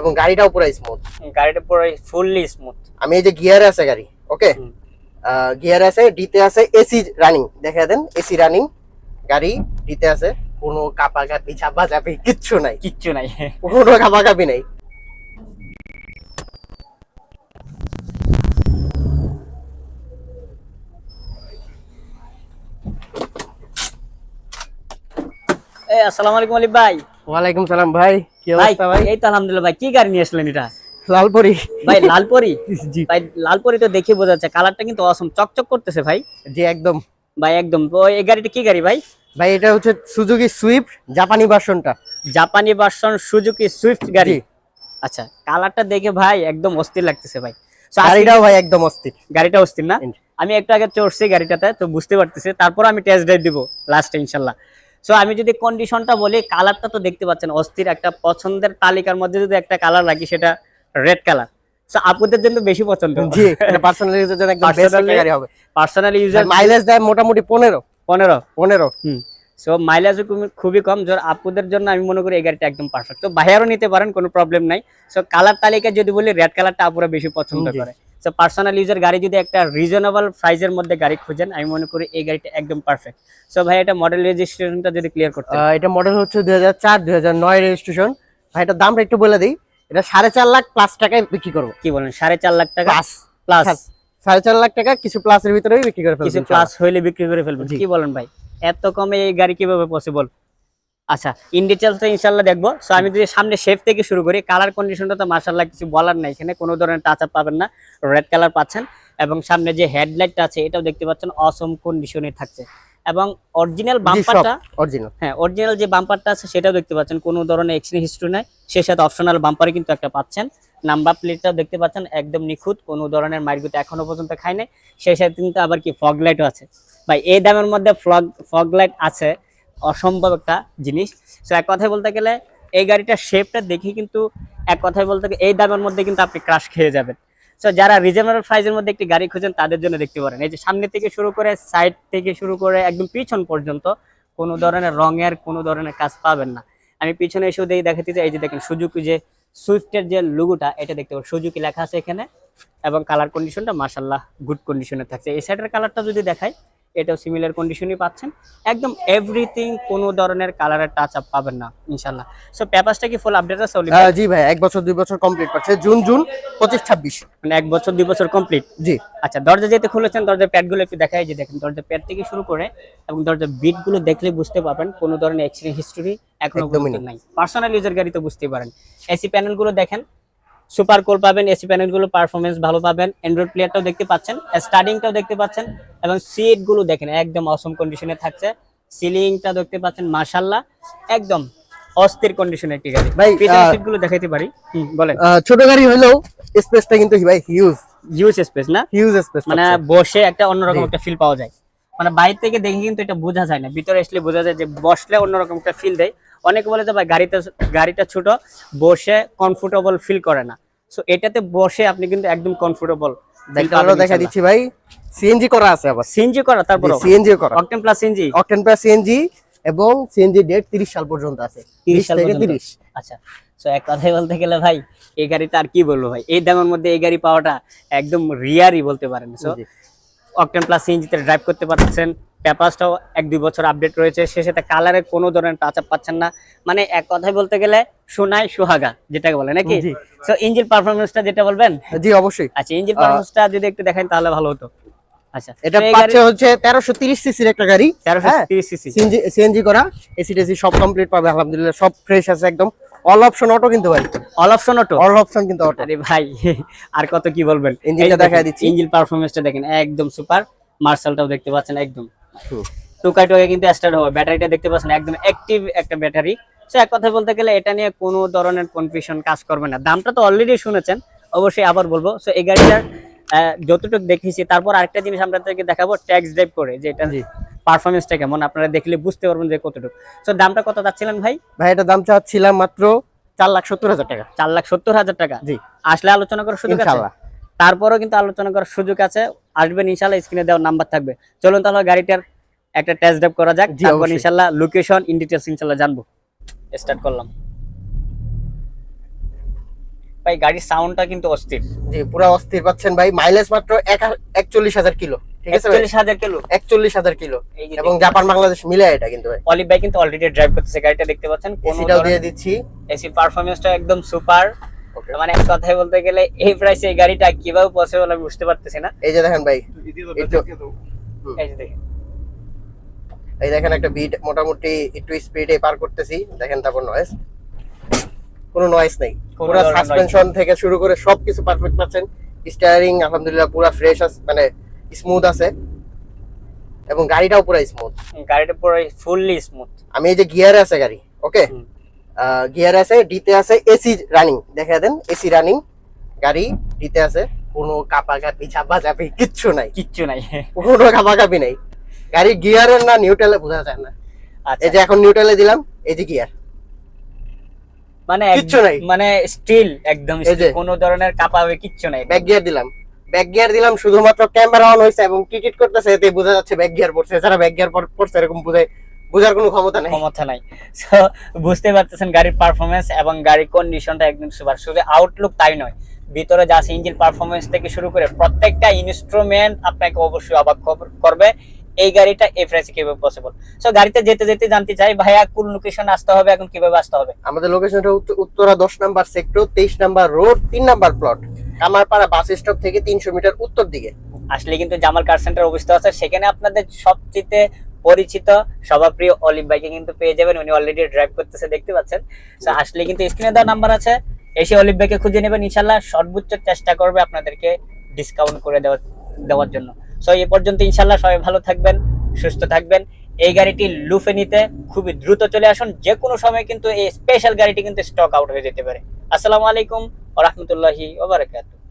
এবং গাড়িটাও পুরো স্মুথ, গাড়িটা পুরো ফুললি স্মুথ। আমি এই যে গিয়ারে আছে গাড়ি, ওকে গিয়ার আছে, ডিতে আছে, এসি রানিং, দেখা দেন এসি রানিং গাড়ি, ডিতে আছে, কোনো কাপাকাপি চাপাচাপি কিচ্ছু নাই, কিচ্ছু নাই, কোনো কাপাকাপি নাই। আসসালামু আলাইকুম আলিফ ভাই। ওয়ালাইকুম সালাম ভাই, কি অবস্থা ভাই? এই তো আলহামদুলিল্লাহ ভাই। কি গাড়ি নিয়ে আসলেন এটা? লালপরি ভাই লালপরি? জি ভাই লালপরি তো দেখে বোঝা যাচ্ছে, কালারটা কিন্তু অসম চকচক করতেছে ভাই। জি একদম ভাই একদম। তো এই গাড়িটা কি গাড়ি ভাই? ভাই এটা হচ্ছে সুজুকি সুইফট জাপানি ভার্সনটা, জাপানি ভার্সন সুজুকি সুইফট গাড়ি। জি। আচ্ছা, কালারটা দেখে ভাই একদম অস্থির লাগতেছে ভাই। গাড়িটাও ভাই একদম অস্থির, গাড়িটা অস্থির না? আমি একটু আগে চড়ছি গাড়িটাতে, তো বুঝতে পারতেছি, তারপর আমি টেস্ট ড্রাইভ দিব লাস্টে ইনশাল্লাহ। সো আমি যদি কন্ডিশনটা বলি, কালারটা তো দেখতে পাচ্ছেন অস্থির। একটা পছন্দের তালিকার মধ্যে যদি একটা কালার রাখি, সেটা রেড কালার। সো আপুদের জন্য বেশি পছন্দ। জি, এটা পার্সোনাল ইউজের জন্য একদম বেস্ট একটা গাড়ি হবে। পার্সোনাল ইউজার মাইলেজ দেয় মোটামুটি 15। সো মাইলেজ খুবই কম। আপুদের জন্য আমি মনে করি এই গাড়িটা একদম পারফেক্ট। তো বাইরেও নিতে পারেন, কোনো প্রবলেম নাই। সো কালার তালিকা যদি বলি, রেড কালারটা আপুরা বেশি পছন্দ করে। সো পার্সোনাল ইউজার গাড়ি যদি একটা রিজনেবল প্রাইসের মধ্যে গাড়ি খুঁজেন, আমি মনে করি এই গাড়িটা একদম পারফেক্ট। সো ভাই এটা মডেল রেজিস্ট্রেশনটা যদি ক্লিয়ার করতে। এটা মডেল হচ্ছে 2004 2009 রেজিস্ট্রেশন। ভাই এটার দামটা একটু বলে দিই, এটা 4.5 লাখ প্লাস টাকায় বিক্রি করব। কি বলেন, 4.5 লাখ টাকা প্লাস? 4.5 লাখ টাকা কিছু প্লাসের ভিতরেই বিক্রি করে ফেলবেন, কিছু প্লাস হইলে বিক্রি করে ফেলবেন। কি বলেন ভাই, এত কমে এই গাড়ি কিভাবে পসিবল? আচ্ছা, ইন ডিটেইলস তো ইনশাআল্লাহ দেখবো। সো আমি যদি সামনে শেপ থেকে শুরু করি, কালার কন্ডিশনটা তো মাশাআল্লাহ কিছু বলার নাই, এখানে কোনো ধরনের টাচ আপ পাবেন না, রেড কালার পাচ্ছেন। এবং সামনে যে হেডলাইটটা আছে, এটাও দেখতে পাচ্ছেন অসম কন্ডিশনে থাকছে। এবং অরিজিনাল বাম্পারটা, হ্যাঁ অরিজিনাল যে বাম্পারটা আছে সেটাও দেখতে পাচ্ছেন, কোনো ধরনের এক্সিডেন্ট হিস্ট্রি নাই। সেই সাথে অপশনাল বাম্পারে কিন্তু একটা পাচ্ছেন। নাম্বার প্লেটটাও দেখতে পাচ্ছেন একদম নিখুঁত, কোনো ধরনের মাইরগুতো এখনো পর্যন্ত খায় নাই। সেই সাথে কিন্তু আবার কি ফগ লাইটও আছে। ভাই এই দামের মধ্যে ফগ লাইট আছে, অসম্ভব একটা জিনিস। সো এক কথায় বলতে গেলে, এই গাড়িটার শেপটা দেখে কিন্তু এক কথায় বলতে গেলে এই দামের মধ্যে কিন্তু আপনি ক্রাশ খেয়ে যাবেন। সো যারা রিজনেবল প্রাইসের মধ্যে একটি গাড়ি খুঁজেন, তাদের জন্য দেখতে পারেন। এই যে সামনে থেকে শুরু করে, সাইড থেকে শুরু করে একদম পিছন পর্যন্ত কোনো ধরনের রঙের কোনো ধরনের কাজ পাবেন না। আমি পিছনে এসেও দেখাতে চাই, এই যে দেখেন সুজুকি যে সুইফটের যে লোগোটা, এটা দেখতে পাবেন সুজুকি লেখা আছে এখানে। এবং কালার কন্ডিশনটা মাশাআল্লাহ গুড কন্ডিশনে থাকছে। এই সাইডের কালারটা যদি দেখাই, এটাও সিমিলার কন্ডিশনই পাচ্ছেন, একদম এভরিথিং, কোনো ধরনের কালারের টাচ আপ পাবেন না ইনশাআল্লাহ। সো পেপারসটা কি ফুল আপডেট আছে? জি ভাই, 1 বছর 2 বছর কমপ্লিট করছে, জুন 25 26, মানে 1 বছর 2 বছর কমপ্লিট। জি। আচ্ছা, দরজা যেতে খুলেছেন, দরজার প্যাডগুলো একটু দেখাই, যে দেখেন দরজার প্যাড থেকে শুরু করে এবং দরজার বিটগুলো দেখলে বুঝতে পারবেন কোনো ধরনের অ্যাক্সিডেন্ট হিস্টরি এখনো পর্যন্ত নাই। পার্সোনাল ইউজার গাড়ি তো বুঝতেই পারেন। এসি প্যানেলগুলো দেখেন, সুপার কোল পাবেন, এসি প্যানেলগুলো পারফরমেন্স ভালো পাবেন, অ্যান্ড্রয়েড প্লেয়ারটাও দেখতে পাচ্ছেন, স্টার্টিংটাও দেখতে পাচ্ছেন, এবং সিটগুলো দেখেন একদম অসম কন্ডিশনে থাকছে। সিলিংটা দেখতে পাচ্ছেন মাশাআল্লাহ একদম অস্থির কন্ডিশনের একটি গাড়ি। ভাই পিছনের সিটগুলো দেখাইতে পারি, বলেন। ছোট গাড়ি হলেও স্পেসটা কিন্তু ভাই হিউজ স্পেস না? হিউজ স্পেস, মানে বসে একটা অন্যরকম একটা ফিল পাওয়া যায়। মানে বাইরে থেকে দেখে কিন্তু এটা বোঝা যায় না, ভিতরে আসলে বোঝা যায় যে বসলে অন্যরকম একটা ফিল দেয়। অনেকে বলে যে ভাই গাড়িটা ছোট, বসে কমফোর্টেবল ফিল করে না। সো এটাতে বসে আপনি কিন্তু একদম কমফোর্টেবল দেখা দিচ্ছি ভাই। সিএনজি করা আছে, আবার সিএনজি করা, তারপর সিএনজি করা, অকটেন প্লাস সিএনজি, এবং সিএনজি ডেট 30 সাল পর্যন্ত আছে, 30 সাল থেকে পর্যন্ত। 30। আচ্ছা, সো এক কথাই বলতে গেলে ভাই, এই গাড়িটা আর কি বলবো ভাই, এই দামের মধ্যে এই গাড়ি পাওয়াটা একদম রিয়ারই বলতে পারেন। সো অকটেন প্লাস সিএনজিতে ড্রাইভ করতে পারছেন। পেপারসটাও 1-2 বছর আপডেট রয়েছে। সে সাথে কালারের কোনো ধরনের টাচ আপ পাচ্ছেন না। মানে এক কথায় বলতে গেলে সোনায় সোহাগা যেটাকে বলে নাকি। সো ইঞ্জিন পারফরম্যান্সটা যেটা বলবেন। জি অবশ্যই। আচ্ছা, ইঞ্জিন পারফরম্যান্সটা যদি একটু দেখেন তাহলে ভালো হতো। আচ্ছা, এটা পাচ্ছে হচ্ছে 1330 সিসির একটা গাড়ি, 1330 সিসি, সিএনজি করা, এসি টেসি সব কমপ্লিট পাবে আলহামদুলিল্লাহ, সব ফ্রেশ আছে একদম। অল অপশন অটো কিন্তু ভাই, অল অপশন কিন্তু অটো। আরে ভাই আর কত কি বলবেন। ইঞ্জিনটা দেখাই দিচ্ছি, ইঞ্জিন পারফরম্যান্সটা দেখেন একদম সুপার। মার্শালটাও দেখতে পাচ্ছেন একদম টুকাই কিন্তু স্টার্ট হবে। ব্যাটারিটা দেখতে পাচ্ছেন একদম অ্যাক্টিভ একটা ব্যাটারি। সো এক কথা বলতে গেলে এটা নিয়ে কোনো ধরনের কনফিউশন কাজ করবে না। দামটা তো অলরেডি শুনেছেন, অবশ্যই আবার বলবো। সো এই গাড়িটার যতটুকু দেখেছি, তারপর আরেকটা জিনিস আপনাদেরকে দেখাবো ট্যাক্স ড্রাইভ করে, যে এটা পারফরম্যান্সটা কেমন আপনারা দেখলে বুঝতে পারবেন যে কতটুকু। সো দামটা কত চাচ্ছিলেন ভাই? এটা দাম চাচ্ছিলাম মাত্র 4,70,000 টাকা। 4,70,000 টাকা। জি, আসলে আলোচনা করার সুযোগ আছে, তারপরেও কিন্তু আলোচনা করার সুযোগ আছে। আসবেন ইনশাআল্লাহ, স্ক্রিনে দেওয়ার নাম্বার থাকবে। চলুন তাহলে গাড়িটার একটা টেস্ট ড্রাইভ করা যাক, তারপর ইনশাআল্লাহ লোকেশন ইন ডিটেইলস ইনশাআল্লাহ জানবো। স্টার্ট করলাম। ভাই গাড়ির সাউন্ডটা কিন্তু অস্থির। জি পুরো অস্থির পাচ্ছেন ভাই, মাইলেজ মাত্র 41,000 কিলো, ঠিক আছে ভাই? 41,000 কিলো। 41,000 কিলো এই যে এবং জাপান বাংলাদেশ মিলে এটা কিন্তু ভাই। অলিভ ভাই কিন্তু অলরেডি ড্রাইভ করতেছে গাড়িটা, দেখতে পাচ্ছেন। এসিটাও দিয়ে দিচ্ছি। এসি পারফরম্যান্সটা একদম সুপার। ওকে, মানে এক কথায় বলতে গেলে এই প্রাইসে এই গাড়িটা কিভাবে পসিবল আমি বুঝতে পারতেছি না। এই যে দেখেন ভাই, এই যে দেখেন, এই দেখেন একটা বিট মোটামুটি একটু স্পিডে পার করতেছি, দেখেন। তারপর নয়েজ, কোনো নয়েজ নেই। কোনো পুরো ধরনের সাসপেনশন থেকে শুরু করে সবকিছু পারফেক্ট পাচ্ছেন। স্টিয়ারিং আলহামদুলিল্লাহ পুরো ফ্রেশ আছে, মানে স্মুথ আছে, এবং গাড়িটাও পুরো স্মুথ। গাড়িটা পুরো ফুললি স্মুথ। আমি এই যে গিয়ারে আছে গাড়ি, ওকে, গিয়ার আছে, ডিতে আছে, এসি রানিং, দেখা দেন এসি রানিং গাড়ি, ডিতে আছে। কোনো কাপাকাপি চাপাচাপি কিচ্ছু নাই, কিচ্ছু নাই। কোনো কাপাকাপি নাই। গাড়ি গিয়ারের না নিউট্রালে বোঝা যায় না। আচ্ছা, এই যে এখন নিউট্রালে দিলাম, এই যে গিয়ার, মানে কিচ্ছু নাই। মানে স্টিল একদম এই যে। কোনো ধরনের কাঁপাবে কিচ্ছু নাই। ব্যাক গিয়ার দিলাম, ব্যাক গিয়ার দিলাম, শুধুমাত্র ক্যামেরা অন হয়েছে এবং টিকিট করতেছে, এতে বোঝা যাচ্ছে ব্যাক গিয়ার পড়ছে। এছাড়া ব্যাক গিয়ার পড়ছে এরকম বোঝার কোনো ক্ষমতা নেই। ক্ষমতা নাই। সো বুঝতে পারতেছেন গাড়ির পারফরমেন্স এবং গাড়ির কন্ডিশনটা একদম সুপার। শুধু আউটলুক তাই নয়, ভিতরে যা আছে ইঞ্জিন পারফরমেন্স থেকে শুরু করে প্রত্যেকটা ইনস্ট্রুমেন্ট আপনাকে অবশ্যই অবাক করবে। এই গাড়িটা এই প্রাইসে কিভাবে পসিবল? সো গাড়িতে যেতে যেতে জানতে চাই ভাইয়া কোন লোকেশন আসতে হবে, এখন কিভাবে আসতে হবে? আমাদের লোকেশনটা Uttara 10 number sector, 23 number road, 3 number plot, Kamarpara bus stop থেকে 300 মিটার উত্তর দিকে। আসলে কিন্তু জামাল কার সেন্টার অবস্থিত আছে, সেখানে আপনাদের সবচেয়ে পরিচিত সভাপ্রিয় অলিভ ভাইকে কিন্তু পেয়ে যাবেন। উনি অলরেডি ড্রাইভ করতেছে, দেখতে পাচ্ছেন। তো আসলে কিন্তু স্ক্রিনে দেওয়া নাম্বার আছে, এসে অলিভ ভাইকে খুঁজে নেবেন। ইনশাল্লাহ সর্বোচ্চ চেষ্টা করবে আপনাদেরকে ডিসকাউন্ট করে দেওয়ার জন্য। সো এই পর্যন্ত ইনশাল্লাহ সবাই ভালো থাকবেন, সুস্থ থাকবেন। এই গাড়িটি লুফে নিতে খুবই দ্রুত চলে আসুন, যে কোনো সময় কিন্তু এই স্পেশাল গাড়িটি কিন্তু স্টক আউট হয়ে যেতে পারে। আসসালামু আলাইকুম ওয়া রাহমাতুল্লাহি ওয়া বারাকাতুহু।